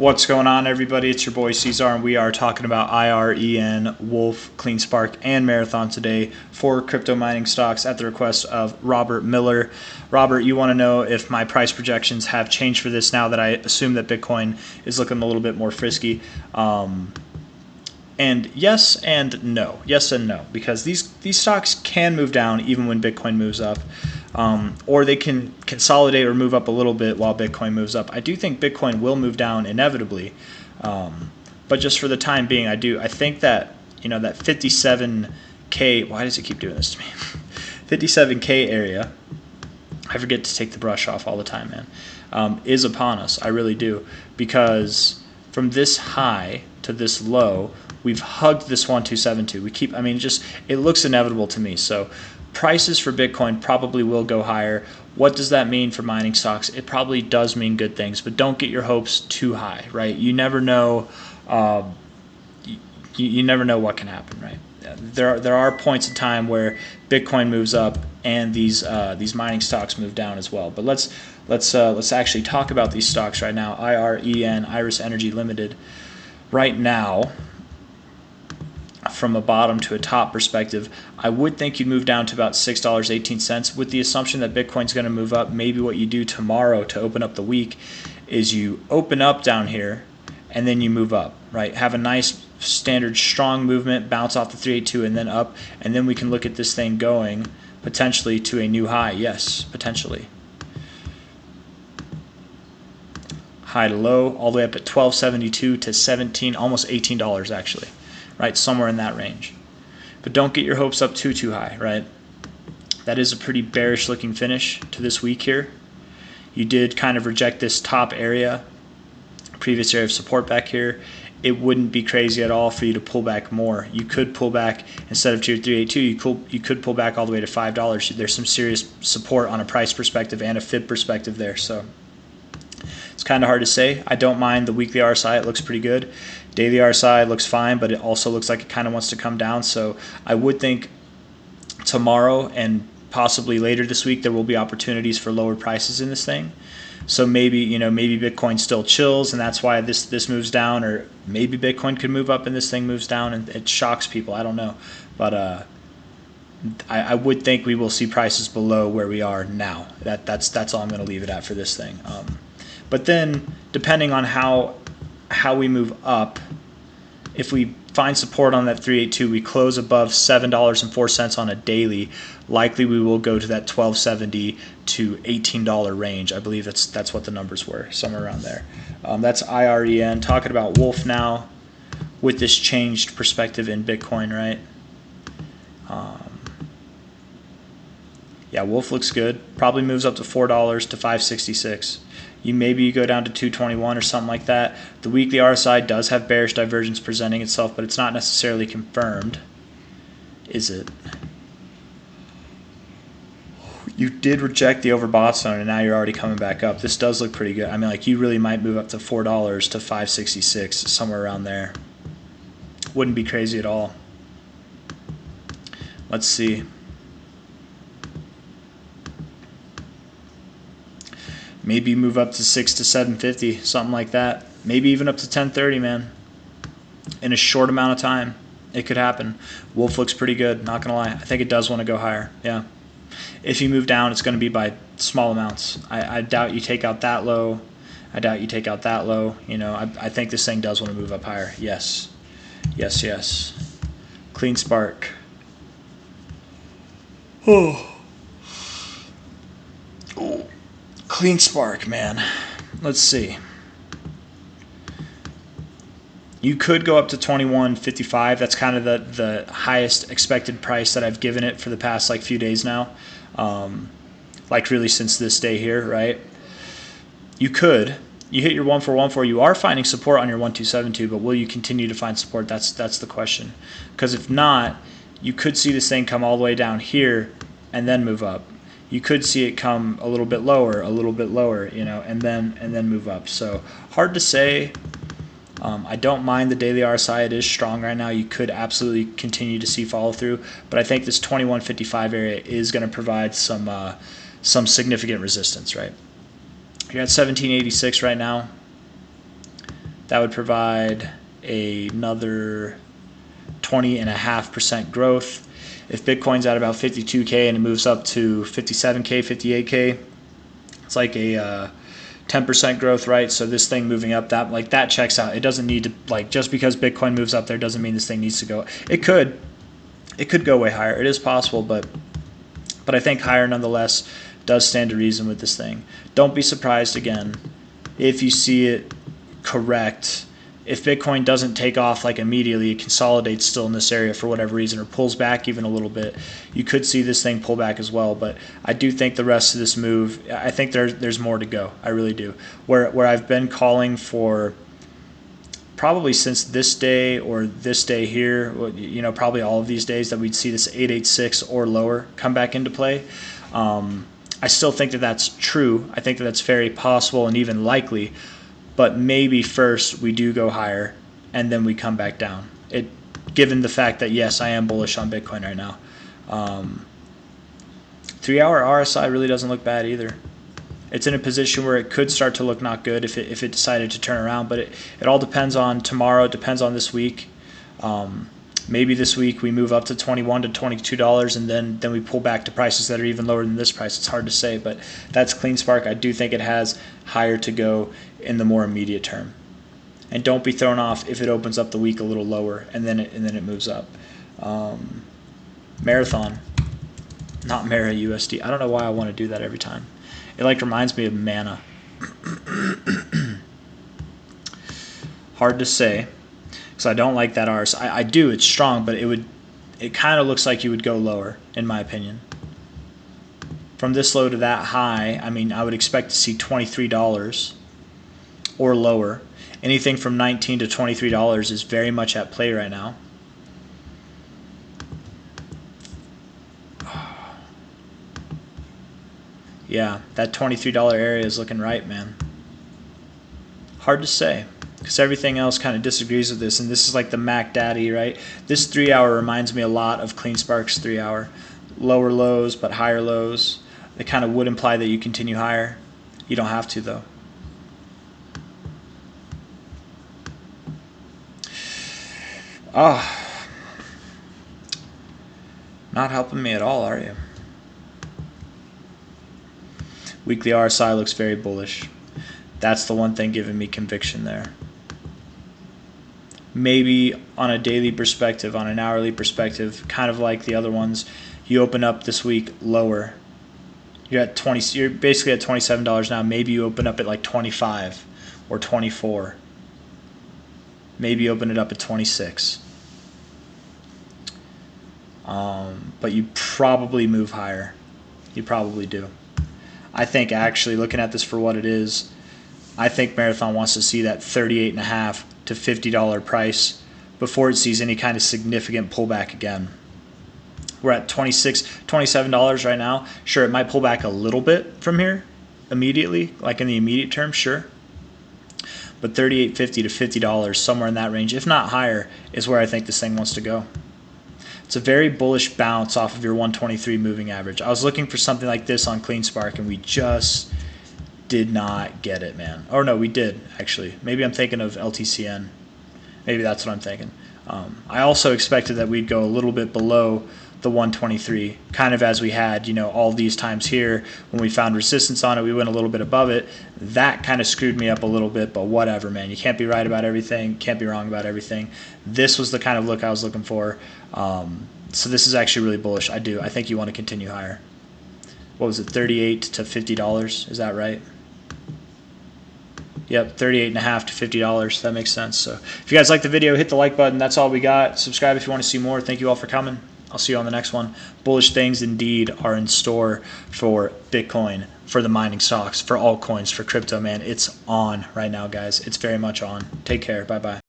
What's going on, everybody? It's your boy C-Zar, and we are talking about IREN, WULF, CleanSpark, and Marathon today for crypto mining stocks at the request of Robert Miller. Robert, you want to know if my price projections have changed for this now that I assume that Bitcoin is looking a little bit more frisky. And yes and no. Yes and no, because these stocks can move down even when Bitcoin moves up. Or they can consolidate or move up a little bit while Bitcoin moves up. I do think Bitcoin will move down inevitably, but just for the time being, I think that that 57K. Why does it keep doing this to me? 57K area. I forget to take the brush off all the time, man. Is upon us. I really do, because from this high to this low, we've hugged this 1272. We keep. It looks inevitable to me. So prices for Bitcoin probably will go higher. What does that mean for mining stocks? It probably does mean good things, but don't get your hopes too high, right? You never know. You never know what can happen, right? There are points in time where Bitcoin moves up and these mining stocks move down as well. But let's actually talk about these stocks right now. IREN, Iris Energy Limited, right now. From a bottom to a top perspective, I would think you'd move down to about $6.18 with the assumption that Bitcoin's going to move up. Maybe what you do tomorrow to open up the week is you open up down here and then you move up, right? Have a nice standard strong movement, bounce off the 382 and then up, and then we can look at this thing going potentially to a new high. Yes, potentially. High to low, all the way up at $12.72 to $17, almost $18 actually. Right, somewhere in that range. But don't get your hopes up too high, right? That is a pretty bearish looking finish to this week here. You did kind of reject this top area, previous area of support back here. It wouldn't be crazy at all for you to pull back more. You could pull back, instead of tier 382, you could pull back all the way to $5. There's some serious support on a price perspective and a fib perspective there. So it's kind of hard to say. I don't mind the weekly RSI. It looks pretty good. Daily RSI looks fine, but it also looks like it kind of wants to come down. So I would think tomorrow and possibly later this week there will be opportunities for lower prices in this thing. So maybe Bitcoin still chills and that's why this moves down, or maybe Bitcoin could move up and this thing moves down and it shocks people. I don't know, but I would think we will see prices below where we are now. That's all I'm going to leave it at for this thing. But then depending on how we move up, if we find support on that 382, we close above $7.04 on a daily, likely we will go to that $12.70 to $18 range. I believe that's what the numbers were, somewhere around there. That's IREN. Talking about WULF now with this changed perspective in Bitcoin, right? Yeah, WULF looks good. Probably moves up to $4 to $5.66. Maybe you go down to 221 or something like that. The weekly RSI does have bearish divergence presenting itself, but it's not necessarily confirmed, is it? You did reject the overbought zone, and now you're already coming back up. This does look pretty good. You really might move up to $4 to $5.66, somewhere around there. Wouldn't be crazy at all. Let's see. Maybe move up to 6 to 750, something like that. Maybe even up to 1030, man. In a short amount of time, it could happen. WULF looks pretty good, not gonna lie. I think it does want to go higher. Yeah. If you move down, it's going to be by small amounts. I doubt you take out that low. I doubt you take out that low. I think this thing does want to move up higher. Yes. Yes, yes. CleanSpark. Oh. CleanSpark, man. Let's see. You could go up to 21.55. That's kind of the highest expected price that I've given it for the past few days now. Really since this day here, right? You hit your 1414. You are finding support on your 1272, but will you continue to find support? That's the question. Because if not, you could see this thing come all the way down here and then move up. You could see it come a little bit lower, and then move up. So hard to say. I don't mind the daily RSI. It is strong right now. You could absolutely continue to see follow through, but I think this 2155 area is going to provide some significant resistance, right? You're at 1786 right now. That would provide another 20.5% growth. If Bitcoin's at about 52K and it moves up to 57K, 58K, it's like a 10% growth, right? So this thing moving up, that checks out. It doesn't need to, just because Bitcoin moves up there doesn't mean this thing needs to go. It could go way higher. It is possible, but I think higher nonetheless does stand to reason with this thing. Don't be surprised again if you see it correct. If Bitcoin doesn't take off immediately, it consolidates still in this area for whatever reason, or pulls back even a little bit, you could see this thing pull back as well. But I do think the rest of this move, I think there's more to go. I really do. Where I've been calling for probably since this day or this day here, probably all of these days, that we'd see this 886 or lower come back into play. I still think that that's true. I think that that's very possible and even likely. But maybe first we do go higher and then we come back down. Given the fact that, yes, I am bullish on Bitcoin right now. 3-hour RSI really doesn't look bad either. It's in a position where it could start to look not good if it decided to turn around. But it all depends on tomorrow. It depends on this week. Maybe this week we move up to $21 to $22 and then we pull back to prices that are even lower than this price. It's hard to say, but that's CleanSpark. I do think it has higher to go in the more immediate term. And don't be thrown off if it opens up the week a little lower and then it moves up. Marathon, not Mara USD. I don't know why I want to do that every time. It reminds me of Mana. Hard to say. So I don't like that RSI. I do. It's strong, but it kind of looks like you would go lower, in my opinion. From this low to that high, I would expect to see $23 or lower. Anything from $19 to $23 is very much at play right now. Yeah, that $23 area is looking right, man. Hard to say, because everything else kind of disagrees with this, and this is like the Mac Daddy, right? This 3-hour reminds me a lot of CleanSpark's 3-hour. Lower lows, but higher lows. It kind of would imply that you continue higher. You don't have to, though. Not helping me at all, are you? Weekly RSI looks very bullish. That's the one thing giving me conviction there. Maybe on a daily perspective, on an hourly perspective, kind of like the other ones, you open up this week lower. You're basically at $27 now. Maybe you open up at 25 or 24. Maybe you open it up at 26. But you probably move higher. You probably do. I think actually, looking at this for what it is, I think Marathon wants to see that $38.50 to $50 price before it sees any kind of significant pullback again. We're at $26, $27 right now. Sure, it might pull back a little bit from here immediately, in the immediate term, sure. But $38.50 to $50, somewhere in that range, if not higher, is where I think this thing wants to go. It's a very bullish bounce off of your 123 moving average. I was looking for something like this on CleanSpark, and we just did not get it, man. Or no, we did, actually. Maybe I'm thinking of LTCN. Maybe that's what I'm thinking. I also expected that we'd go a little bit below the 123, kind of as we had, all these times here. When we found resistance on it, we went a little bit above it. That kind of screwed me up a little bit, but whatever, man. You can't be right about everything, can't be wrong about everything. This was the kind of look I was looking for. So this is actually really bullish. I think you want to continue higher. What was it, $38 to $50? Is that right? Yep, $38.50 to $50. That makes sense. So if you guys like the video, hit the like button. That's all we got. Subscribe if you want to see more. Thank you all for coming. I'll see you on the next one. Bullish things indeed are in store for Bitcoin, for the mining stocks, for altcoins, for crypto, man. It's on right now, guys. It's very much on. Take care. Bye-bye.